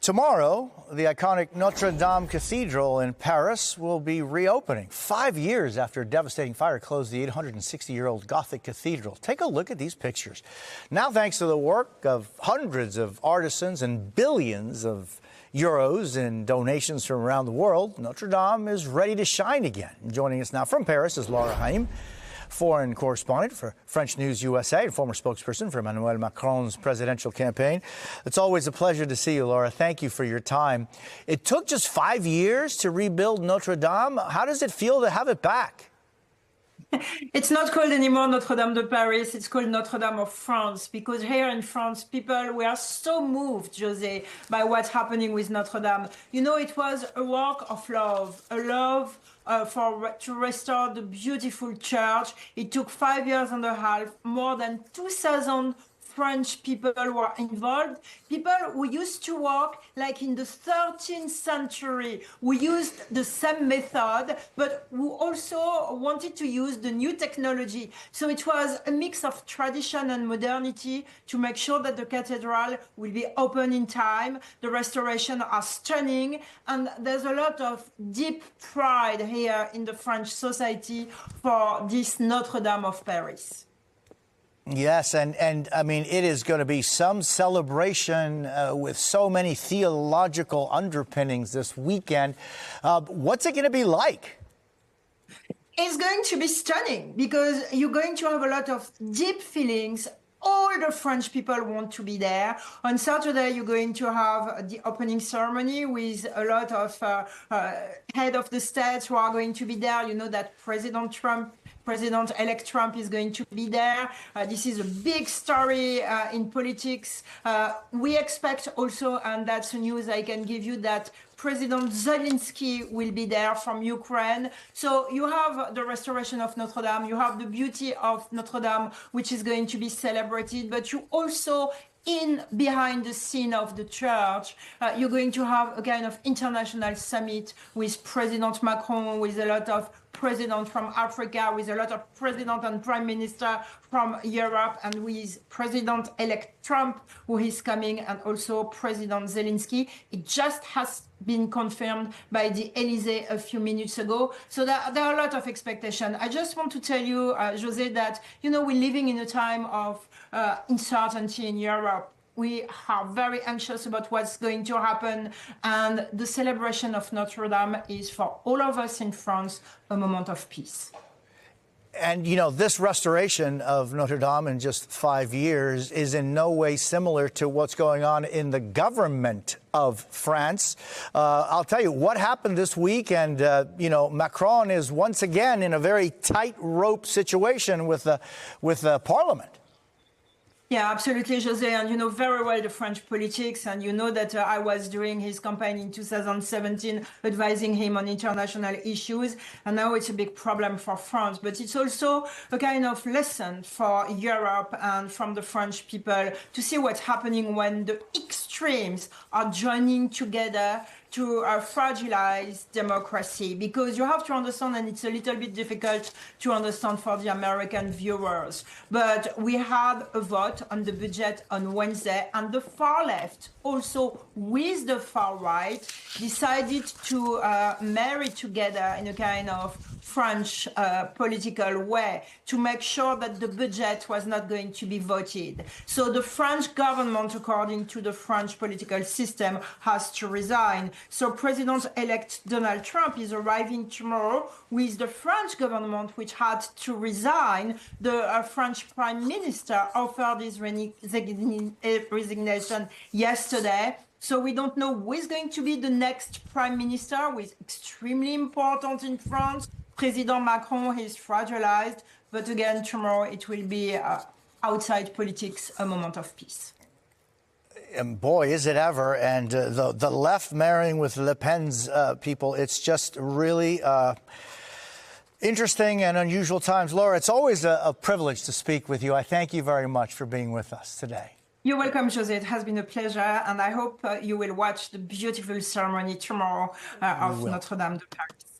Tomorrow, the iconic Notre Dame Cathedral in Paris will be reopening 5 years after a devastating fire closed the 860-year-old Gothic cathedral. Take a look at these pictures. Now, thanks to the work of hundreds of artisans and billions of euros in donations from around the world, Notre Dame is ready to shine again. Joining us now from Paris is Laura Haim, foreign correspondent for French News USA and former spokesperson for Emmanuel Macron's presidential campaign. It's always a pleasure to see you, Laura. Thank you for your time. It took just 5 years to rebuild Notre Dame. How does it feel to have it back? It's not called anymore Notre Dame de Paris, it's called Notre Dame of France, because here in France, people were so moved, Jose, by what's happening with Notre Dame. You know, it was a work of love, a love to restore the beautiful church. It took 5 years and a half, more than 2,000 French people were involved, people who used to work like in the 13th century, who used the same method, but who also wanted to use the new technology. So it was a mix of tradition and modernity to make sure that the cathedral will be open in time. The restoration are stunning, and there's a lot of deep pride here in the French society for this Notre Dame of Paris. Yes, and I mean, it is going to be some celebration with so many theological underpinnings this weekend. What's it going to be like? It's going to be stunning because you're going to have a lot of deep feelings. All the French people want to be there. On Saturday, you're going to have the opening ceremony with a lot of head of the states who are going to be there. You know that President-elect Trump is going to be there. This is a big story in politics. We expect also, and that's the news I can give you, that President Zelensky will be there from Ukraine. So you have the restoration of Notre Dame, you have the beauty of Notre Dame, which is going to be celebrated, but you also behind the scene of the church, you're going to have a kind of international summit with President Macron, with a lot of presidents from Africa, with a lot of president and prime minister from Europe, and with President-elect Trump, who is coming, and also President Zelensky. It just has been confirmed by the Elysee a few minutes ago. So there are a lot of expectations. I just want to tell you, Jose, that, you know, we're living in a time of uncertainty in Europe. We are very anxious about what's going to happen, and the celebration of Notre Dame is, for all of us in France, a moment of peace. And, you know, this restoration of Notre Dame in just 5 years is in no way similar to what's going on in the government of France. I'll tell you what happened this week, and, you know, Macron is once again in a very tightrope situation with Parliament. Yeah, absolutely, Jose. And you know very well the French politics. And you know that I was during his campaign in 2017 advising him on international issues. And now it's a big problem for France. But it's also a kind of lesson for Europe and from the French people to see what's happening when the extremes are joining together to fragilize democracy. Because you have to understand, and it's a little bit difficult to understand for the American viewers, but we had a vote on the budget on Wednesday, and the far left, also with the far right, decided to marry together in a kind of French political way to make sure that the budget was not going to be voted. So the French government, according to the French political system, has to resign. So President-elect Donald Trump is arriving tomorrow with the French government, which had to resign. The French Prime Minister offered his resignation yesterday. So we don't know who is going to be the next Prime Minister, who is extremely important in France. President Macron is fragilized, but again, tomorrow it will be outside politics, a moment of peace. And boy, is it ever. And the left marrying with Le Pen's people, it's just really interesting and unusual times. Laura, it's always a privilege to speak with you. I thank you very much for being with us today. You're welcome, Jose. It has been a pleasure. And I hope you will watch the beautiful ceremony tomorrow of Notre Dame de Paris.